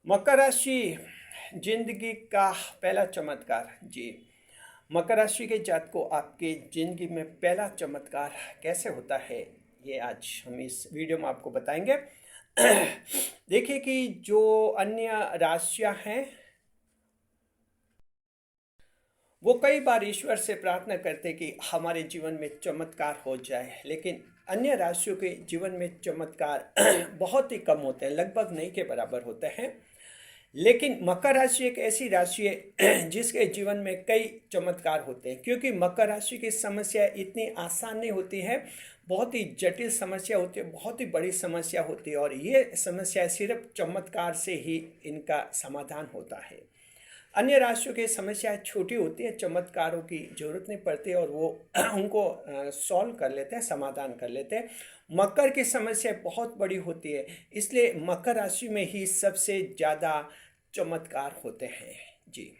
मकर राशि जिंदगी का पहला चमत्कार। जी, मकर राशि के जातकों आपके जिंदगी में पहला चमत्कार कैसे होता है, ये आज हम इस वीडियो में आपको बताएंगे। देखिए कि जो अन्य राशियां हैं वो कई बार ईश्वर से प्रार्थना करते कि हमारे जीवन में चमत्कार हो जाए, लेकिन अन्य राशियों के जीवन में चमत्कार बहुत ही कम होते हैं, लगभग नहीं के बराबर होते हैं। लेकिन मकर राशि एक ऐसी राशि है जिसके जीवन में कई चमत्कार होते हैं, क्योंकि मकर राशि की समस्या इतनी आसान नहीं होती है, बहुत ही जटिल समस्या होती है, बहुत ही बड़ी समस्या होती है, और ये समस्या सिर्फ चमत्कार से ही इनका समाधान होता है। अन्य राशियों की समस्याएं छोटी होती है, चमत्कारों की जरूरत नहीं पड़ती और वो उनको सॉल्व कर लेते हैं, समाधान कर लेते हैं। मकर की समस्या बहुत बड़ी होती है, इसलिए मकर राशि में ही सबसे ज़्यादा चमत्कार होते हैं। जी,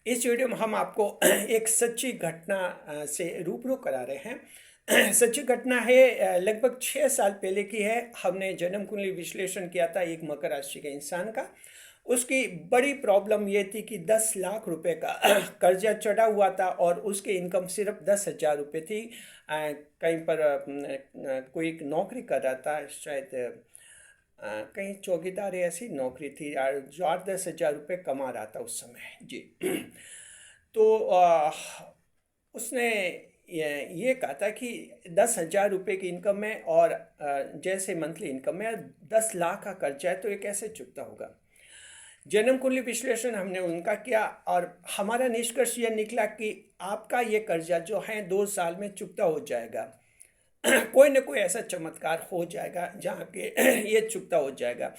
इस वीडियो में हम आपको एक सच्ची घटना से रूबरू करा रहे हैं। सच्ची घटना है, लगभग 6 साल पहले की है। हमने जन्म कुंडली विश्लेषण किया था एक मकर राशि के इंसान का। उसकी बड़ी प्रॉब्लम ये थी कि 10 लाख रुपए का कर्जा चढ़ा हुआ था और उसकी इनकम सिर्फ 10,000 रुपये थी। कहीं पर कोई एक नौकरी कर रहा था, शायद कहीं चौकीदार ऐसी नौकरी थी यार, जो 8-10 हज़ार रुपये कमा रहा था उस समय। जी। तो उसने ये कहा था कि 10,000 रुपये की इनकम है और जैसे मंथली इनकम है, 10 लाख का कर्जा है, तो ये कैसे चुकता होगा। जन्म कुंडली विश्लेषण हमने उनका किया और हमारा निष्कर्ष यह निकला कि आपका ये कर्जा जो है 2 साल में चुकता हो जाएगा। कोई ना कोई ऐसा चमत्कार हो जाएगा जहाँ के ये चुकता हो जाएगा,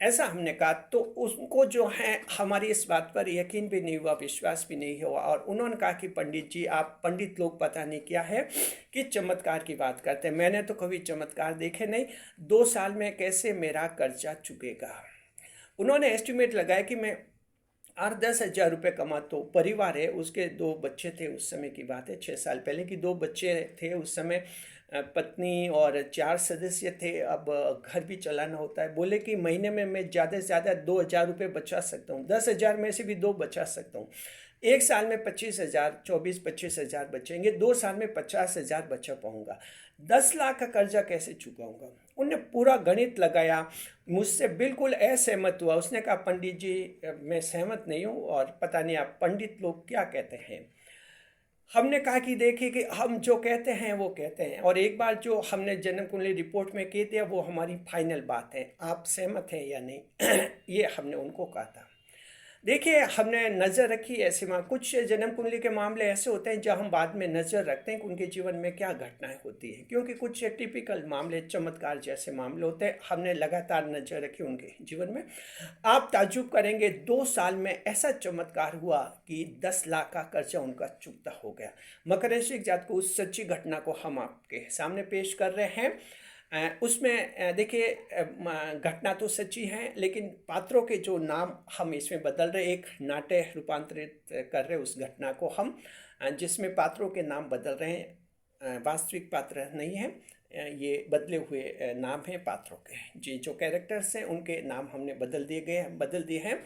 ऐसा हमने कहा। तो उसको जो है हमारी इस बात पर यकीन भी नहीं हुआ, विश्वास भी नहीं हुआ, और उन्होंने कहा कि पंडित जी, आप पंडित लोग पता नहीं क्या है कि चमत्कार की बात करते हैं, मैंने तो कभी चमत्कार देखे नहीं, 2 साल में कैसे मेरा कर्जा चुकेगा। उन्होंने एस्टिमेट लगाया कि मैं 8-10 हज़ार रुपये कमा, तो परिवार है, उसके 2 बच्चे थे, उस समय की बात है, 6 साल पहले की, 2 बच्चे थे उस समय, पत्नी और 4 सदस्य थे। अब घर भी चलाना होता है। बोले कि महीने में मैं ज़्यादा से ज़्यादा 2,000 रुपये बचा सकता हूँ, 10,000 में से भी 2 बचा सकता हूँ। एक साल में 25,000, 24-25 हज़ार बचेंगे, 2 साल में 50,000 बचा पाऊंगा। 10 लाख का कर्जा कैसे चुकाऊंगा। उनने पूरा गणित लगाया, मुझसे बिल्कुल असहमत हुआ। उसने कहा पंडित जी, मैं सहमत नहीं हूँ और पता नहीं आप पंडित लोग क्या कहते हैं। हमने कहा कि देखिए कि हम जो कहते हैं वो कहते हैं, और एक बार जो हमने जन्म कुंडली रिपोर्ट में की थी वो हमारी फाइनल बात है, आप सहमत हैं या नहीं। ये हमने उनको कहा था। देखिए, हमने नज़र रखी ऐसे में कुछ जन्म कुंडली के मामले ऐसे होते हैं जहाँ हम बाद में नज़र रखते हैं कि उनके जीवन में क्या घटनाएं होती हैं, क्योंकि कुछ टिपिकल मामले, चमत्कार जैसे मामले होते हैं। हमने लगातार नज़र रखी उनके जीवन में। आप ताज्जुब करेंगे, 2 साल में ऐसा चमत्कार हुआ कि 10 लाख का कर्जा उनका चुकता हो गया। मकर राशि जात को उस सच्ची घटना को हम आपके सामने पेश कर रहे हैं। उसमें देखिए, घटना तो सच्ची है, लेकिन पात्रों के जो नाम हम इसमें बदल रहे, एक नाट्य रूपांतरित कर रहे उस घटना को हम, जिसमें पात्रों के नाम बदल रहे हैं। वास्तविक पात्र नहीं है, ये बदले हुए नाम हैं पात्रों के। जी, जो कैरेक्टर्स हैं उनके नाम हमने बदल दिए हैं।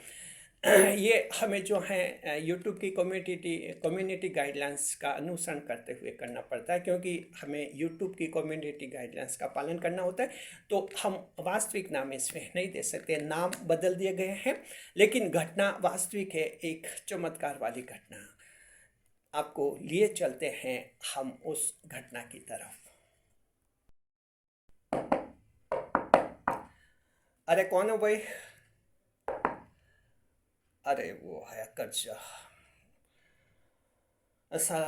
ये हमें जो है यूट्यूब की कम्युनिटी गाइडलाइंस का अनुसरण करते हुए करना पड़ता है, क्योंकि हमें यूट्यूब की कम्युनिटी गाइडलाइंस का पालन करना होता है। तो हम वास्तविक नाम इसमें नहीं दे सकते, नाम बदल दिए गए हैं, लेकिन घटना वास्तविक है, एक चमत्कार वाली घटना। आपको लिए चलते हैं हम उस घटना की तरफ। अरे कौन हो भाई। अरे वो है कर्जा, ऐसा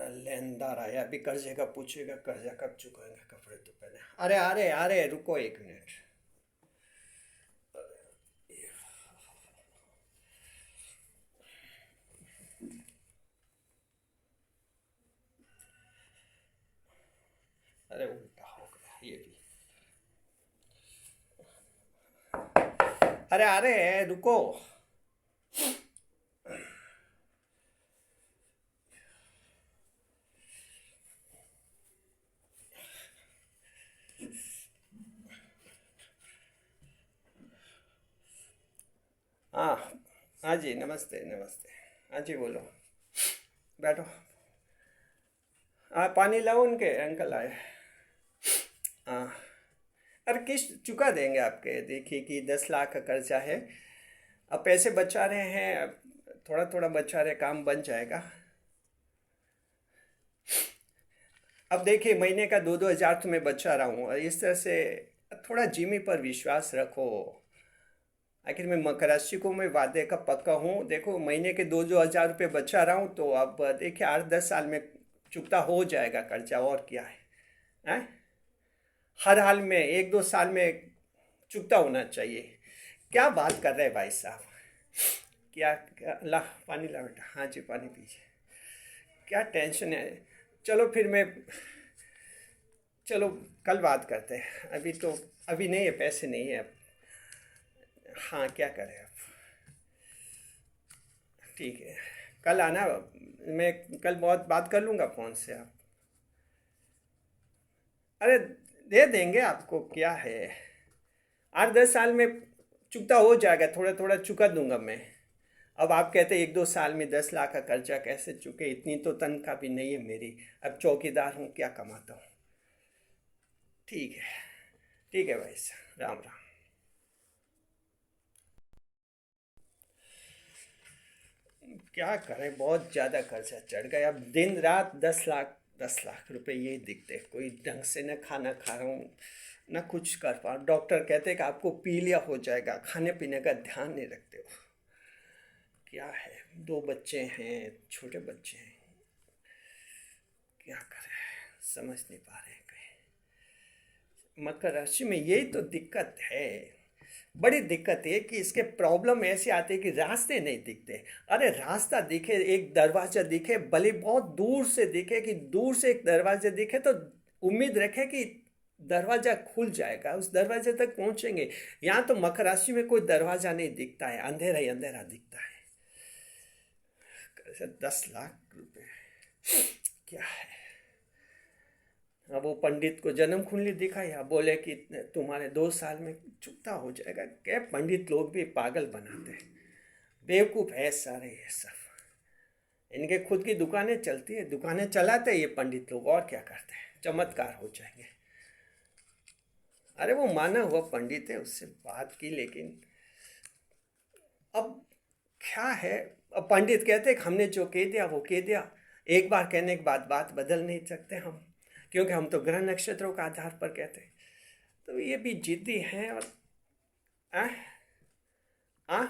लेनदार आया, अभी कर्जे का पूछेगा, कर्जा कब चुकाएंगे, कपड़े तो पहने। अरे अरे अरे रुको 1 मिनट। अरे उल्टा हो गया ये भी। अरे अरे रुको। हाँ। हाँ जी, नमस्ते नमस्ते। हाँ जी, बोलो। बैठो। हाँ, पानी लाओ, उनके अंकल आए। हाँ। अरे किस्त चुका देंगे आपके, देखिए कि 10 लाख का कर्जा है। अब पैसे बचा रहे हैं, अब थोड़ा थोड़ा बचा रहे, काम बन जाएगा। अब देखिए, महीने का 2-2 हज़ार तो मैं बचा रहा हूँ, और इस तरह से थोड़ा जिमी पर विश्वास रखो। आखिर मैं मकर राशि को मैं वादे का पक्का हूँ। देखो, महीने के 2-2 हज़ार रुपये बचा रहा हूँ, तो अब देखिए 8-10 साल में चुकता हो जाएगा कर्जा, और क्या है। हैं? हर हाल में 1-2 साल में चुकता होना चाहिए। क्या बात कर रहे हैं भाई साहब। ला पानी ला बेटा। हाँ जी, पानी पीजिए। क्या टेंशन है। चलो फिर मैं, चलो कल बात करते हैं, अभी तो अभी नहीं है, पैसे नहीं है अब। हाँ, क्या करें अब। ठीक है, कल आना। मैं कल बहुत बात कर लूँगा फ़ोन से आप। अरे दे देंगे आपको, क्या है। 8-10 साल में चुकता हो जाएगा, थोड़ा थोड़ा चुका दूंगा मैं। अब आप कहते हैं 1-2 साल में 10 लाख का कर्जा कैसे चुके, इतनी तो तनख्वाह भी नहीं है मेरी। अब चौकीदार हूँ, क्या कमाता हूँ। ठीक है। ठीक है भाई साहब, राम राम। क्या करें, बहुत ज़्यादा कर्जा चढ़ गया। अब दिन रात 10 लाख 10 लाख रुपए यही दिखते, कोई ढंग से न खाना खा रहा हूँ, न कुछ कर पा। डॉक्टर कहते हैं कि आपको पीलिया हो जाएगा, खाने पीने का ध्यान नहीं रखते हो। क्या है, 2 बच्चे हैं, छोटे बच्चे हैं, क्या करें, समझ नहीं पा रहे हैं कहीं। मकर राशि में यही तो दिक्कत है। बड़ी दिक्कत है कि इसके प्रॉब्लम ऐसे आते हैं कि रास्ते नहीं दिखते। अरे रास्ता दिखे, एक दरवाजा दिखे, भले बहुत दूर से दिखे, कि दूर से एक दरवाजा दिखे तो उम्मीद रखे कि दरवाजा खुल जाएगा, उस दरवाजे तक पहुंचेंगे। यहाँ तो मकर राशि में कोई दरवाजा नहीं दिखता है, अंधेरा ही अंधेरा दिखता है। 10 लाख रुपए क्या है। अब वो पंडित को जन्म कुंडली दिखाया, बोले कि तुम्हारे 2 साल में चुकता हो जाएगा। क्या पंडित लोग भी पागल बनाते हैं, बेवकूफ़ है सारे ये सब। इनके खुद की दुकानें चलती है, दुकानें चलाते हैं ये पंडित लोग, और क्या करते हैं, चमत्कार हो जाएंगे। अरे वो माना हुआ पंडित है, उससे बात की, लेकिन अब क्या है। अब पंडित कहते हैं कि हमने जो कह दिया वो कह दिया। एक बार कहने के बाद बात बदल नहीं सकते हम, क्योंकि हम तो ग्रह नक्षत्रों के आधार पर कहते हैं। तो ये भी जिद्दी हैं। और आ, आ,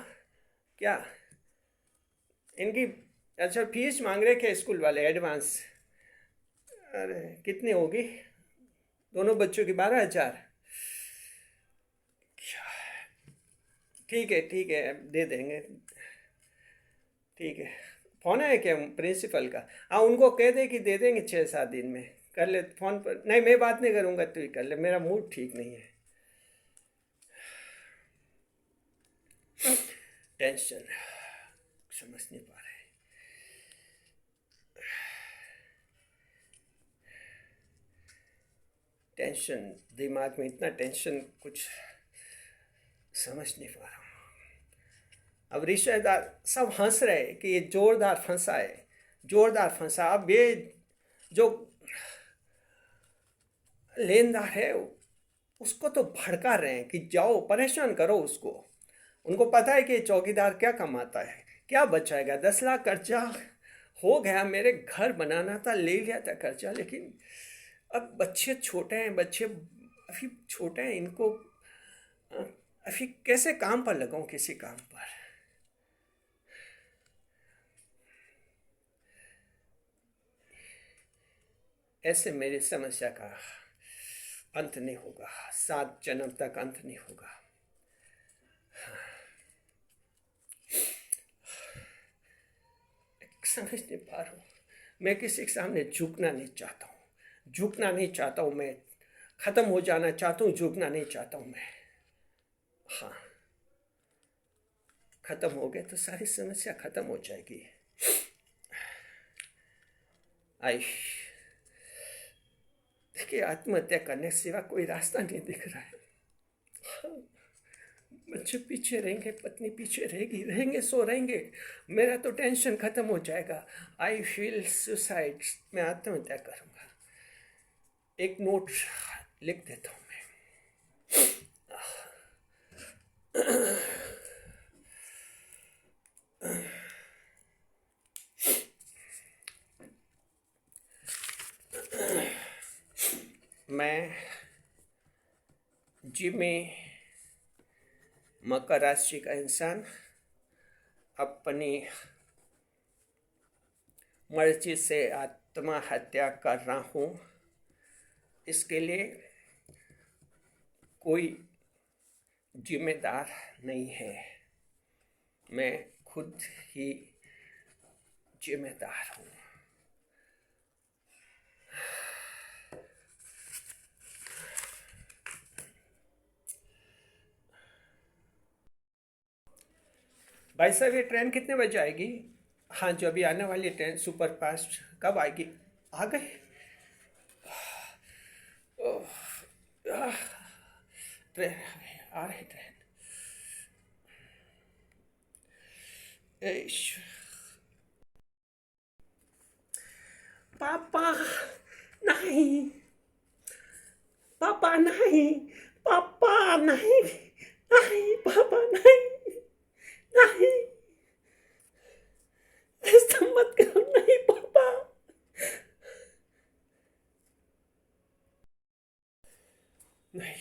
क्या इनकी, अच्छा फीस मांग रहे थे स्कूल वाले, एडवांस। अरे कितनी होगी, दोनों बच्चों की 12 हज़ार। ठीक है, दे देंगे। ठीक है। फोन है क्या प्रिंसिपल का। हाँ, उनको कह दे कि दे देंगे 6-7 दिन में। कर ले फोन पर, नहीं मैं बात नहीं करूँगा, तू ही कर ले, मेरा मूड ठीक नहीं है। टेंशन, समझ नहीं पा रहे। टेंशन, दिमाग में इतना टेंशन, कुछ समझ नहीं पा रहा हूँ। अब रिश्तेदार सब हंस रहे कि ये जोरदार फंसा है, जोरदार फंसा। अब ये जो लेनदार है उसको तो भड़का रहे हैं कि जाओ परेशान करो उसको। उनको पता है कि चौकीदार क्या कमाता है, क्या बचाएगा। 10 लाख कर्जा हो गया, मेरे घर बनाना था, ले लिया था कर्जा, लेकिन अब बच्चे छोटे हैं, बच्चे अभी छोटे हैं, इनको अभी कैसे काम पर लगाऊं, किसी काम पर। ऐसे मेरी समस्या का अंत नहीं होगा, 7 जन्म तक अंत नहीं होगा। समझ नहीं पा रहा हूँ। मैं किसी के सामने झुकना नहीं चाहता हूँ, झुकना नहीं चाहता हूँ मैं। ख़त्म हो जाना चाहता हूँ, झुकना नहीं चाहता हूँ मैं। हाँ, ख़त्म हो गए तो सारी समस्या ख़त्म हो जाएगी। आई, देखिए आत्महत्या करने के सिवा कोई रास्ता नहीं दिख रहा है। बच्चे पीछे रहेंगे, पत्नी पीछे रहेगी, रहेंगे सो रहेंगे, मेरा तो टेंशन खत्म हो जाएगा। आई फील सुसाइड, मैं आत्महत्या करूँगा। एक नोट लिख देता हूँ मैं। मैं जिम्मी, मकर राशि का इंसान, अपनी मर्जी से आत्महत्या कर रहा हूँ। इसके लिए कोई जिम्मेदार नहीं है, मैं खुद ही जिम्मेदार हूँ। भाई साहब, ये ट्रेन कितने बजे आएगी? हाँ, जो अभी आने वाली ट्रेन सुपर फास्ट कब आएगी? आ गए? ओह, ट्रेन आ रही ट्रेन। पापा नहीं, पापा नहीं, पापा नहीं, नहीं पापा नहीं, नहीं, ऐसा मत करो, नहीं पापा। नहीं,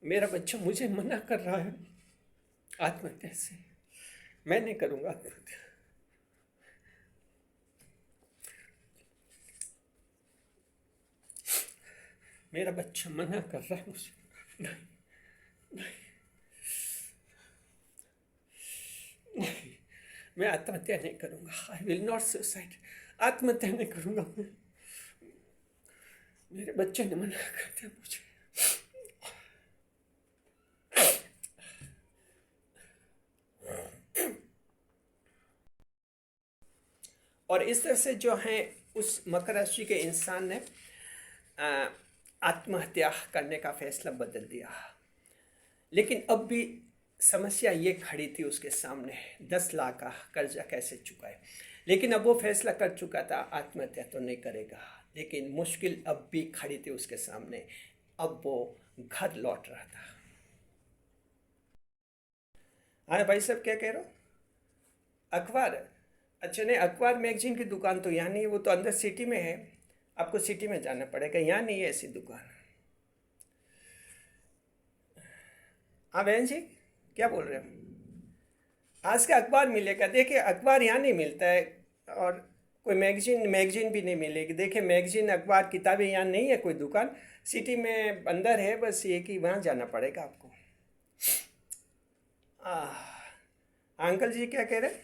मेरा बच्चा मुझे मना कर रहा है आत्महत्या से। मैं नहीं करूंगा आत्महत्या। मेरा बच्चा मना कर रहा है मुझे। नहीं, नहीं, नहीं, मैं आत्महत्या नहीं करूंगा। I will not suicide. आत्महत्या नहीं करूंगा मैं। मेरे बच्चे ने मना कर दिया मुझे। और इस तरह से जो है उस मकर राशि के इंसान ने आत्महत्या करने का फैसला बदल दिया। लेकिन अब भी समस्या ये खड़ी थी उसके सामने, 10 लाख का कर्जा कैसे चुकाए। लेकिन अब वो फैसला कर चुका था, आत्महत्या तो नहीं करेगा। लेकिन मुश्किल अब भी खड़ी थी उसके सामने। अब वो घर लौट रहा था। हाँ भाई साहब, क्या कह रहे हो? अखबार? अच्छा, नहीं, अखबार मैगजीन की दुकान तो यहाँ नहीं है, वो तो अंदर सिटी में है। आपको सिटी में जाना पड़ेगा, यहाँ नहीं है ऐसी दुकान। हाँ बहन जी, क्या बोल रहे हो? आज का अखबार मिलेगा? देखिए, अखबार यहाँ नहीं मिलता है। और कोई मैगजीन मैगजीन भी नहीं मिलेगी। देखिए, मैगजीन, अखबार, किताबें यहाँ नहीं है कोई दुकान। सिटी में अंदर है, बस ये कि वहाँ जाना पड़ेगा आपको। अंकल जी क्या कह रहे हैं?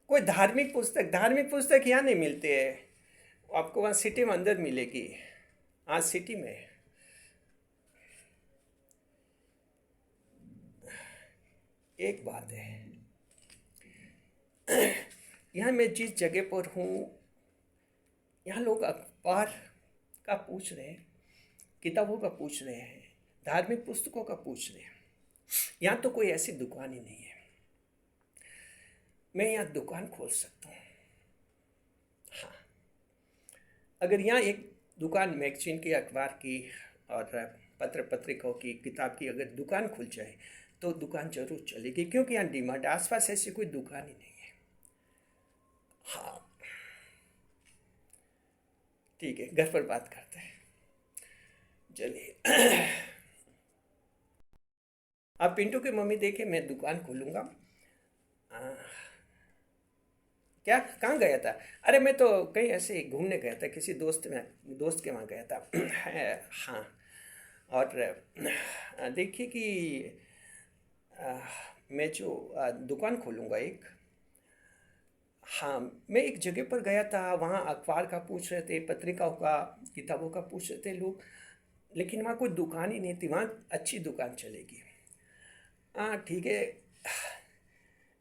कोई धार्मिक पुस्तक यहाँ नहीं मिलते हैं। आपको वहाँ सिटी में अंदर मिलेगी। हाँ, सिटी में। एक बात है, यहाँ मैं जिस जगह पर हूँ, यहाँ लोग अखबार का पूछ रहे हैं, किताबों का पूछ रहे हैं, धार्मिक पुस्तकों का पूछ रहे हैं। यहाँ तो कोई ऐसी दुकान ही नहीं है। मैं यहाँ दुकान खोल सकता हूँ। हाँ, अगर यहाँ एक दुकान मैगजीन की, अखबार की और पत्र पत्रिकाओं की, किताब की अगर दुकान खुल जाए तो दुकान जरूर चलेगी, क्योंकि यहाँ डिमांड, आसपास ऐसी कोई दुकान ही नहीं है। हाँ, ठीक है, घर पर बात करते हैं। चलिए। आप पिंटू की मम्मी देखे, मैं दुकान खोलूँगा। क्या, कहाँ गया था? अरे मैं तो कहीं ऐसे ही घूमने गया था, किसी दोस्त के वहाँ गया था। हाँ, और देखिए कि मैं जो दुकान खोलूँगा एक, हाँ, मैं एक जगह पर गया था, वहाँ अखबार का पूछ रहे थे, पत्रिकाओं का, किताबों का पूछ रहे थे लोग। लेकिन वहाँ कोई दुकान ही नहीं थी। वहाँ अच्छी दुकान चलेगी। हाँ ठीक है।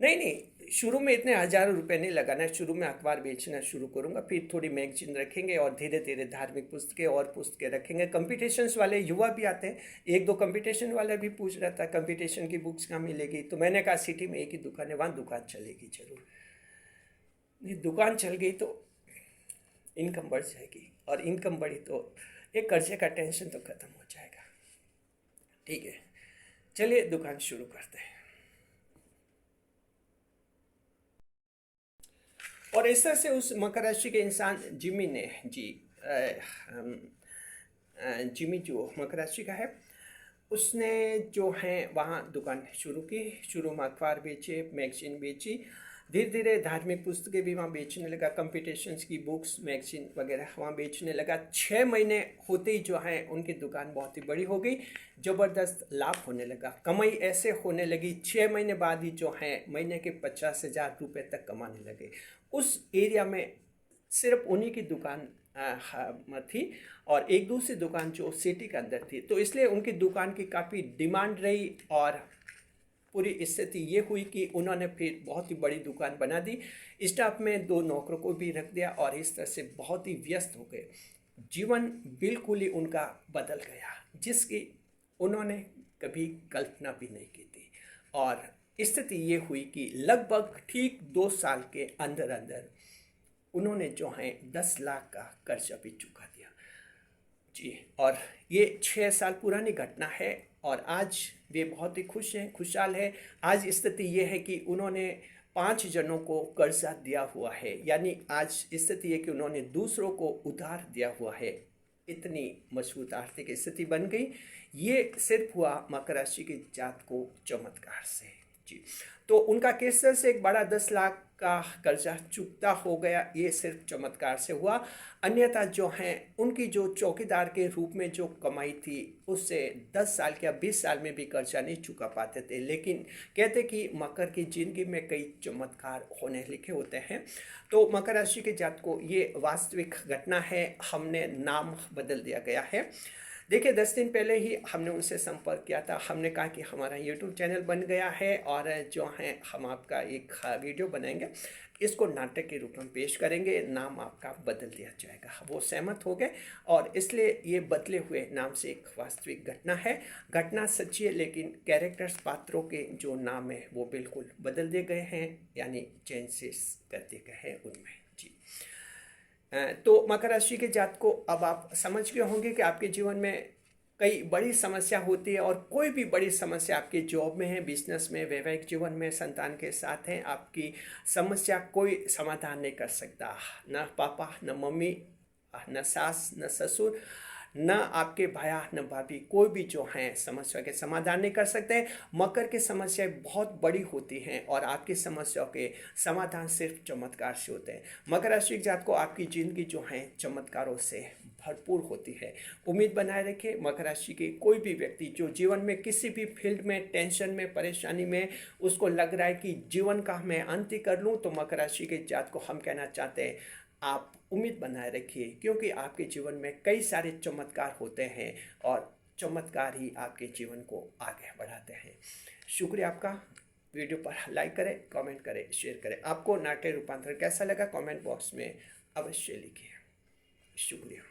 नहीं नहीं, शुरू में इतने हज़ारों रुपए नहीं लगाना, शुरू में अखबार बेचना शुरू करूँगा, फिर थोड़ी मैगजीन रखेंगे और धीरे धीरे धार्मिक पुस्तकें और पुस्तकें रखेंगे। कंपटीशंस वाले युवा भी आते हैं, एक दो कंपटीशन वाला भी पूछ रहा था कंपटीशन की बुक्स कहाँ मिलेगी, तो मैंने कहा सिटी में एक ही दुकान है, वहाँ दुकान चलेगी जरूर। ये दुकान चल गई तो इनकम बढ़ जाएगी, और इनकम बढ़ी तो एक कर्जे का टेंशन तो ख़त्म हो जाएगा। ठीक है, चलिए दुकान शुरू करते हैं। और इस तरह से उस मकर राशि के इंसान जिमी ने जिमी जो मकर राशि का है, उसने जो है वहाँ दुकान शुरू की। शुरू में अखबार बेचे, मैगजीन बेची, धीरे धीरे धार्मिक पुस्तकें भी वहाँ बेचने लगा, कंपटीशंस की बुक्स मैगजीन वगैरह वहाँ बेचने लगा। 6 महीने होते ही जो है उनकी दुकान बहुत ही बड़ी हो गई, ज़बरदस्त लाभ होने लगा, कमाई ऐसे होने लगी। 6 महीने बाद ही जो है महीने के 50,000 रुपये तक कमाने लगे। उस एरिया में सिर्फ उन्हीं की दुकान थी, और एक दूसरी दुकान जो सिटी के अंदर थी, तो इसलिए उनकी दुकान की काफ़ी डिमांड रही। और पूरी स्थिति ये हुई कि उन्होंने फिर बहुत ही बड़ी दुकान बना दी, स्टाफ में 2 नौकरों को भी रख दिया, और इस तरह से बहुत ही व्यस्त हो गए। जीवन बिल्कुल ही उनका बदल गया, जिसकी उन्होंने कभी कल्पना भी नहीं की थी। और स्थिति ये हुई कि लगभग ठीक 2 साल के अंदर अंदर उन्होंने जो है 10 लाख का कर्जा भी चुका दिया जी। और ये 6 साल पुरानी घटना है, और आज वे बहुत ही खुश हैं, खुशहाल है। आज स्थिति ये है कि उन्होंने 5 जनों को कर्जा दिया हुआ है, यानी आज स्थिति है कि उन्होंने दूसरों को उधार दिया हुआ है। इतनी मजबूत आर्थिक स्थिति बन गई। ये सिर्फ हुआ मकर राशि के जातकों चमत्कार से जी। तो उनका किस तरह से एक बड़ा 10 लाख का कर्जा चुकता हो गया, ये सिर्फ चमत्कार से हुआ। अन्यथा जो हैं उनकी जो चौकीदार के रूप में जो कमाई थी, उससे 10 साल या 20 साल में भी कर्जा नहीं चुका पाते थे। लेकिन कहते कि मकर की जिंदगी में कई चमत्कार होने लिखे होते हैं। तो मकर राशि के जातकों ये वास्तविक घटना है, हमने नाम बदल दिया गया है। देखिए 10 दिन पहले ही हमने उनसे संपर्क किया था, हमने कहा कि हमारा यूट्यूब चैनल बन गया है, और जो है हम आपका एक वीडियो बनाएंगे, इसको नाटक के रूप में पेश करेंगे, नाम आपका बदल दिया जाएगा। वो सहमत हो गए, और इसलिए ये बदले हुए नाम से एक वास्तविक घटना है। घटना सच्ची है, लेकिन कैरेक्टर्स पात्रों के जो नाम है वो बिल्कुल बदल दिए गए हैं, यानी चेंजेस कर दिए गए हैं उनमें जी। तो मकर राशि के जातकों, अब आप समझ गए होंगे कि आपके जीवन में कई बड़ी समस्या होती है, और कोई भी बड़ी समस्या आपके जॉब में है, बिजनेस में, वैवाहिक जीवन में, संतान के साथ है, आपकी समस्या कोई समाधान नहीं कर सकता। न पापा, न मम्मी, न सास, न ससुर, न आपके भाया, न भाभी, कोई भी जो हैं समस्या के समाधान नहीं कर सकते। मकर की समस्याएं बहुत बड़ी होती हैं, और आपकी समस्याओं के समाधान सिर्फ चमत्कार से होते हैं। मकर राशि जात को आपकी जिंदगी जो है चमत्कारों से भरपूर होती है। उम्मीद बनाए रखें। मकर राशि के कोई भी व्यक्ति जो जीवन में किसी भी फील्ड में टेंशन में, परेशानी में, उसको लग रहा है कि जीवन का मैं अंत ही कर लूँ, तो मकर राशि के जात को हम कहना चाहते हैं, आप उम्मीद बनाए रखिए, क्योंकि आपके जीवन में कई सारे चमत्कार होते हैं, और चमत्कार ही आपके जीवन को आगे बढ़ाते हैं। शुक्रिया आपका। वीडियो पर लाइक करें, कमेंट करें, शेयर करें। आपको नाट्य रूपांतरण कैसा लगा कमेंट बॉक्स में अवश्य लिखिए। शुक्रिया।